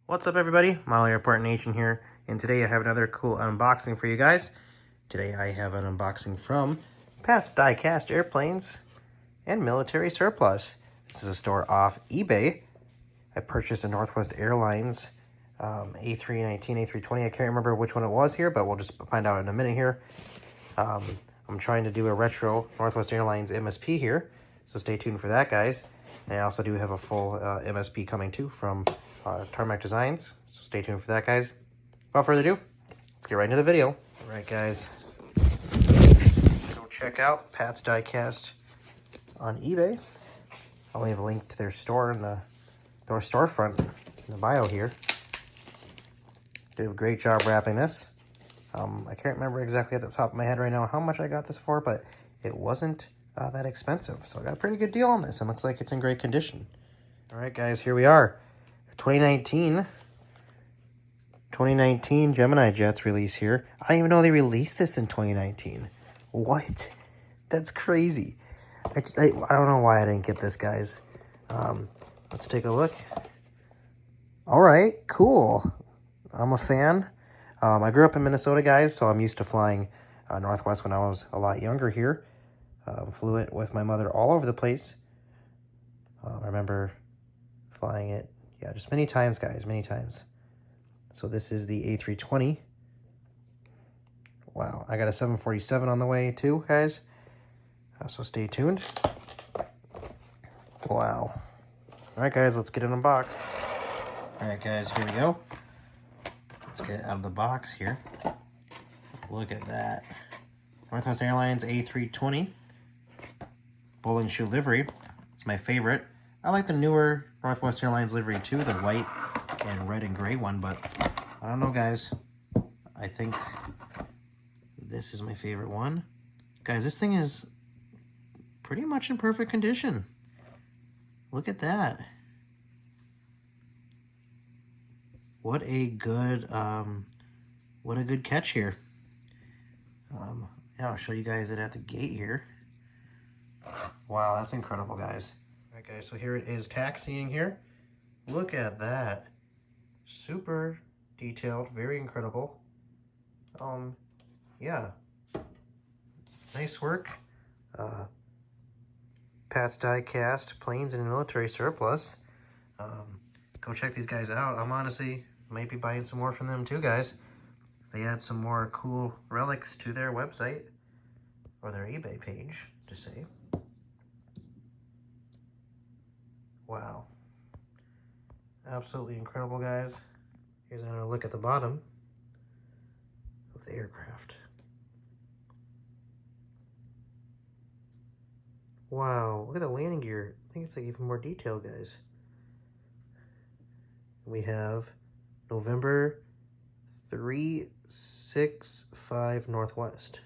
What's up, everybody? Model Airport Nation here, and today I have another cool unboxing for you guys. Today I have an unboxing from Pat's Die-Cast Airplanes and Military Surplus. This is a store off eBay. I purchased a Northwest Airlines A319, A320. I can't remember which one it was here, but we'll just find out in a minute here. I'm trying to do a retro Northwest Airlines MSP here, so stay tuned for that, guys. And I also do have a full MSP coming too from Tarmac Designs, so stay tuned for that, guys. Without further ado, let's get right into the video. All right, guys, go check out Pat's Die-Cast on eBay. I'll leave a link to their store in their storefront in the bio here. Did a great job wrapping this. I can't remember exactly at the top of my head right now how much I got this for, but it wasn't that expensive. So I got a pretty good deal on this, and looks like it's in great condition. All right, guys, here we are. 2019 Gemini jets release here. I didn't even know they released this in 2019. What? That's crazy. I don't know why I didn't get this, guys. Let's take a look. All right, cool. I'm a fan. I grew up in Minnesota, guys, so I'm used to flying Northwest when I was a lot younger here. Flew it with my mother all over the place. I remember flying it, yeah, just many times, guys, many times. So this is the A320. Wow, I got a 747 on the way too, guys. So stay tuned. Wow. All right, guys, let's get it unboxed. All right, guys, here we go. Let's get it out of the box here. Look at that. Northwest Airlines A320. Bull and shoe livery. It's my favorite. I like the newer Northwest Airlines livery too, the white and red and gray one, but I don't know, guys. I think this is my favorite one. Guys, this thing is pretty much in perfect condition. Look at that. What a good catch here. Yeah, I'll show you guys it at the gate here. Wow, that's incredible, guys. All right, guys, so here it is taxiing here. Look at that. Super detailed, very incredible. Yeah. Nice work. Pat's Die-Cast Planes and Military Surplus. Go check these guys out. I'm honestly might be buying some more from them too, guys. They add some more cool relics to their website or their eBay page, to say. Wow. Absolutely incredible, guys. Here's another look at the bottom of the aircraft. Wow, look at the landing gear. I think it's like even more detailed, guys. We have November 365 Northwest.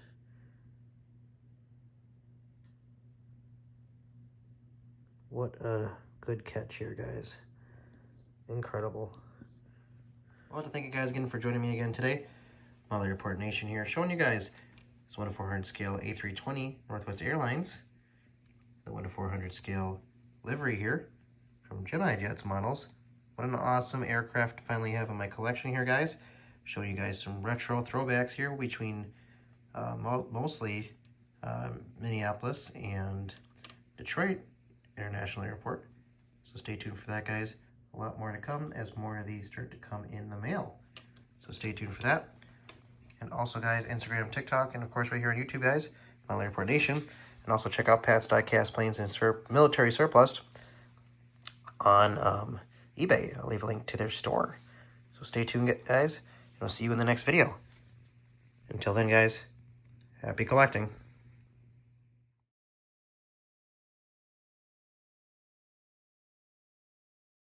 What a good catch here, guys. Incredible. I want to thank you guys again for joining me again today. Model Airport Nation here, showing you guys this 1:400 scale A320 Northwest Airlines, the 1:400 scale livery here from Gemini Jets models. What an awesome aircraft to finally have in my collection here, guys. Showing you guys some retro throwbacks here between mostly Minneapolis and Detroit International Airport. So stay tuned for that, guys. A lot more to come as more of these start to come in the mail. So stay tuned for that. And also, guys, Instagram, TikTok, and of course right here on YouTube, guys, Model Airport Nation. And also check out Pat's Die-Cast Planes and Military Surplus on eBay. I'll leave a link to their store. So stay tuned, guys, and I'll see you in the next video. Until then, guys, happy collecting.